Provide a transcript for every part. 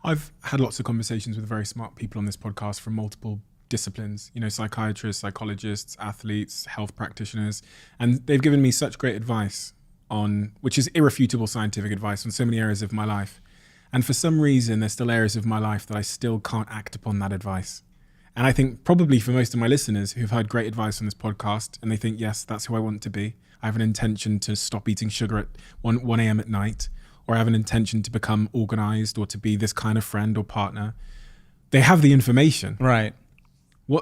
I've had lots of conversations with very smart people on this podcast from multiple disciplines, psychiatrists, psychologists, athletes, health practitioners, and they've given me such great advice which is irrefutable scientific advice on so many areas of my life. And for some reason, there's still areas of my life that I still can't act upon that advice. And I think probably for most of my listeners who've heard great advice on this podcast and they think, yes, that's who I want to be. I have an intention to stop eating sugar at 1 a.m. at night, or I have an intention to become organized or to be this kind of friend or partner. They have the information. Right.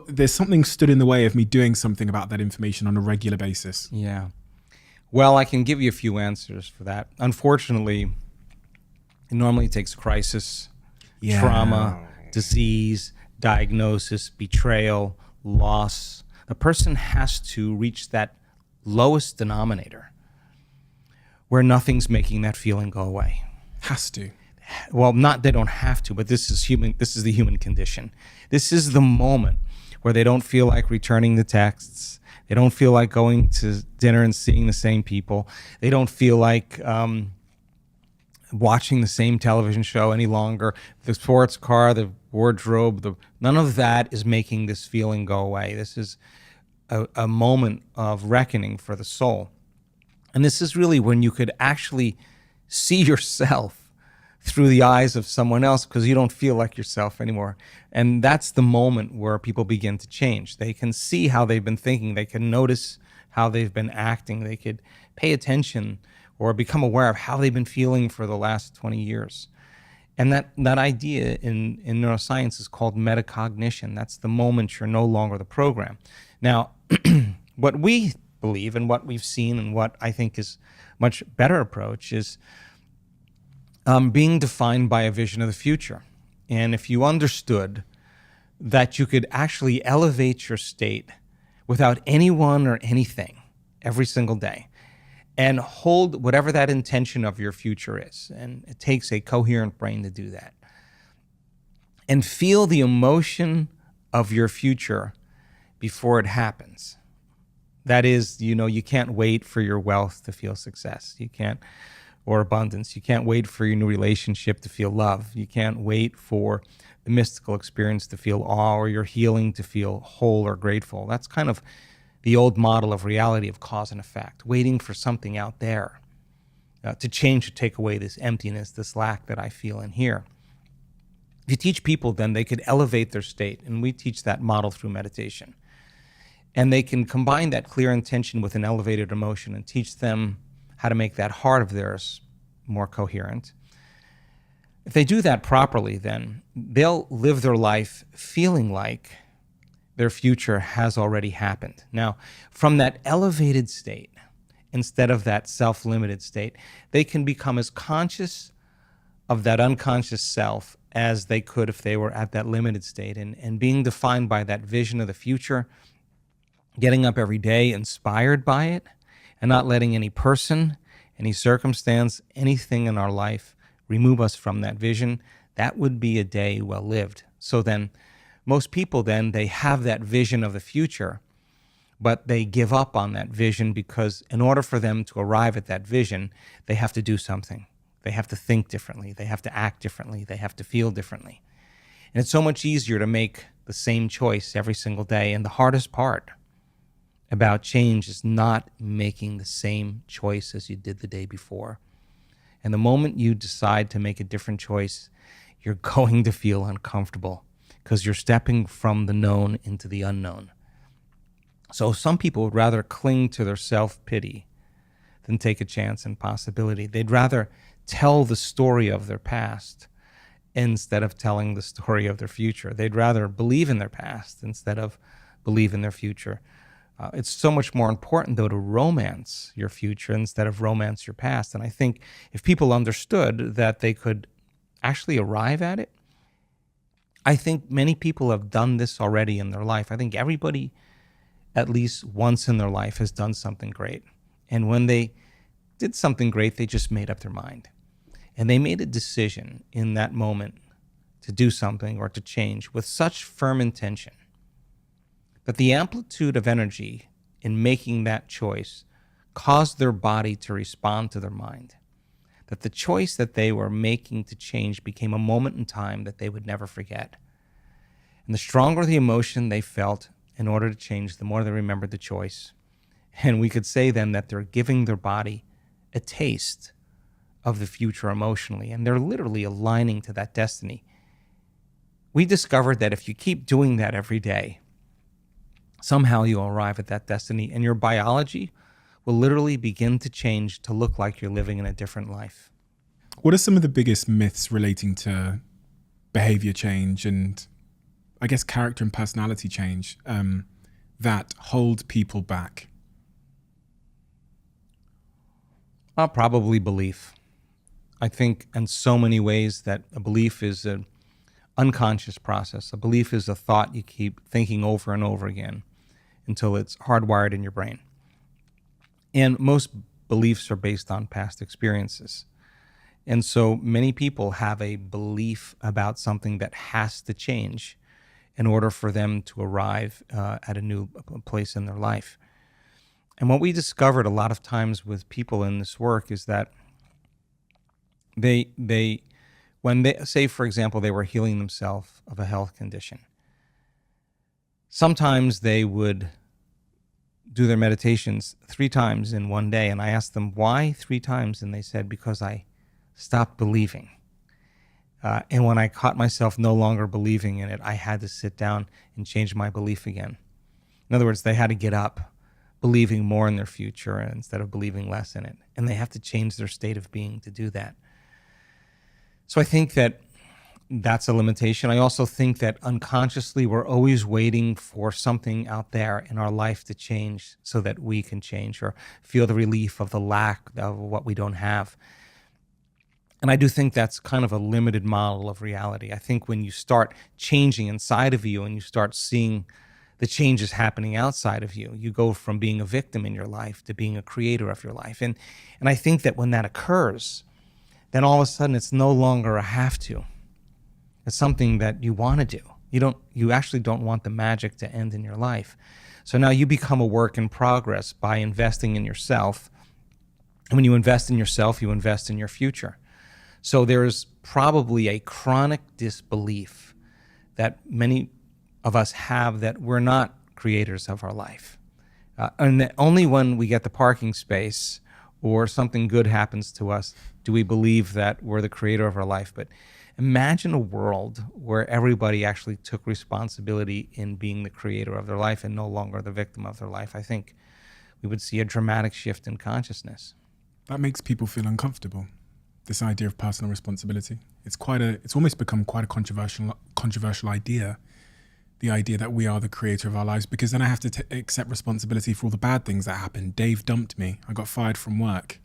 There's something stood in the way of me doing something about that information on a regular basis. Yeah. Well, I can give you a few answers for that. Unfortunately, it normally takes crisis, trauma, disease, diagnosis, betrayal, loss. A person has to reach that lowest denominator where nothing's making that feeling go away. Has to. Well, they don't have to, but this is human. This is the human condition. This is the moment where they don't feel like returning the texts. They don't feel like going to dinner and seeing the same people. They don't feel like watching the same television show any longer. The sports car, the wardrobe, none of that is making this feeling go away. This is a moment of reckoning for the soul. And this is really when you could actually see yourself through the eyes of someone else because you don't feel like yourself anymore. And that's the moment where people begin to change. They can see how they've been thinking. They can notice how they've been acting. They could pay attention or become aware of how they've been feeling for the last 20 years. And that idea in neuroscience is called metacognition. That's the moment you're no longer the program. Now, what we believe and what we've seen and what I think is much better approach is being defined by a vision of the future. And if you understood that you could actually elevate your state without anyone or anything every single day and hold whatever that intention of your future is, and it takes a coherent brain to do that, and feel the emotion of your future before it happens. That is, you can't wait for your wealth to feel success. You can't, or abundance. You can't wait for your new relationship to feel love. You can't wait for the mystical experience to feel awe or your healing to feel whole or grateful. That's kind of the old model of reality of cause and effect, waiting for something out there to change or take away this emptiness, this lack that I feel in here. If you teach people, then they could elevate their state, and we teach that model through meditation. And they can combine that clear intention with an elevated emotion and teach them how to make that heart of theirs more coherent. If they do that properly, then they'll live their life feeling like their future has already happened. Now, from that elevated state, instead of that self-limited state, they can become as conscious of that unconscious self as they could if they were at that limited state, and being defined by that vision of the future, getting up every day inspired by it, and not letting any person, any circumstance, anything in our life remove us from that vision. That would be a day well lived. So then, most people then, they have that vision of the future, but they give up on that vision because in order for them to arrive at that vision, they have to do something. They have to think differently. They have to act differently. They have to feel differently. And it's so much easier to make the same choice every single day. And the hardest part about change is not making the same choice as you did the day before. And the moment you decide to make a different choice, you're going to feel uncomfortable because you're stepping from the known into the unknown. So some people would rather cling to their self-pity than take a chance and possibility. They'd rather tell the story of their past instead of telling the story of their future. They'd rather believe in their past instead of believe in their future. It's so much more important, though, to romance your future instead of romance your past. And I think if people understood that they could actually arrive at it, I think many people have done this already in their life. I think everybody, at least once in their life, has done something great. And when they did something great, they just made up their mind. And they made a decision in that moment to do something or to change with such firm intention that the amplitude of energy in making that choice caused their body to respond to their mind. that the choice that they were making to change became a moment in time that they would never forget. And the stronger the emotion they felt in order to change, the more they remembered the choice. And we could say then that they're giving their body a taste of the future emotionally, and they're literally aligning to that destiny. We discovered that if you keep doing that every day, somehow you'll arrive at that destiny, and your biology will literally begin to change to look like you're living in a different life. What are some of the biggest myths relating to behavior change and, I guess, character and personality change that hold people back? Probably belief. I think in so many ways that a belief is an unconscious process. A belief is a thought you keep thinking over and over again until it's hardwired in your brain. And most beliefs are based on past experiences. And so many people have a belief about something that has to change in order for them to arrive at a new place in their life. And what we discovered a lot of times with people in this work is that when they say, for example, they were healing themselves of a health condition, sometimes they would do their meditations 3 times in one day. And I asked them, why 3 times? And they said, because I stopped believing. And when I caught myself no longer believing in it, I had to sit down and change my belief again. In other words, they had to get up believing more in their future instead of believing less in it. And they have to change their state of being to do that. So I think that that's a limitation. I also think that unconsciously we're always waiting for something out there in our life to change so that we can change or feel the relief of the lack of what we don't have. And I do think that's kind of a limited model of reality. I think when you start changing inside of you and you start seeing the changes happening outside of you, you go from being a victim in your life to being a creator of your life. And I think that when that occurs, then all of a sudden it's no longer a have to. It's something that you want to do. You actually don't want the magic to end in your life. So now you become a work in progress by investing in yourself. And when you invest in yourself, you invest in your future. So there's probably a chronic disbelief that many of us have that we're not creators of our life. And that only when we get the parking space or something good happens to us do we believe that we're the creator of our life. But imagine a world where everybody actually took responsibility in being the creator of their life and no longer the victim of their life. I think we would see a dramatic shift in consciousness. That makes people feel uncomfortable. This idea of personal responsibility. It's almost become quite a controversial idea. The idea that we are the creator of our lives, because then I have to accept responsibility for all the bad things that happened. Dave dumped me. I got fired from work.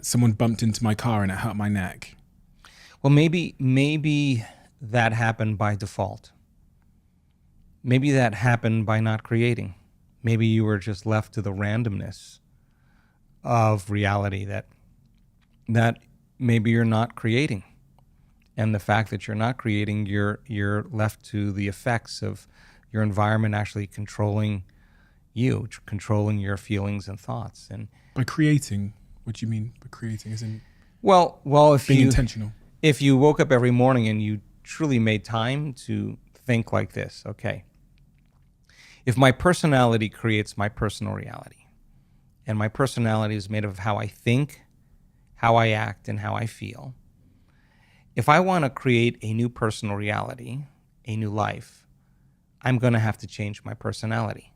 Someone bumped into my car and it hurt my neck. Well, maybe that happened by default. Maybe that happened by not creating. Maybe you were just left to the randomness of reality that maybe you're not creating. And the fact that you're not creating, you're left to the effects of your environment actually controlling you, controlling your feelings and thoughts. And by creating, what do you mean by creating? As in, well, if being intentional. If you woke up every morning and you truly made time to think like this, okay, if my personality creates my personal reality, and my personality is made of how I think, how I act, and how I feel, if I want to create a new personal reality, a new life, I'm going to have to change my personality.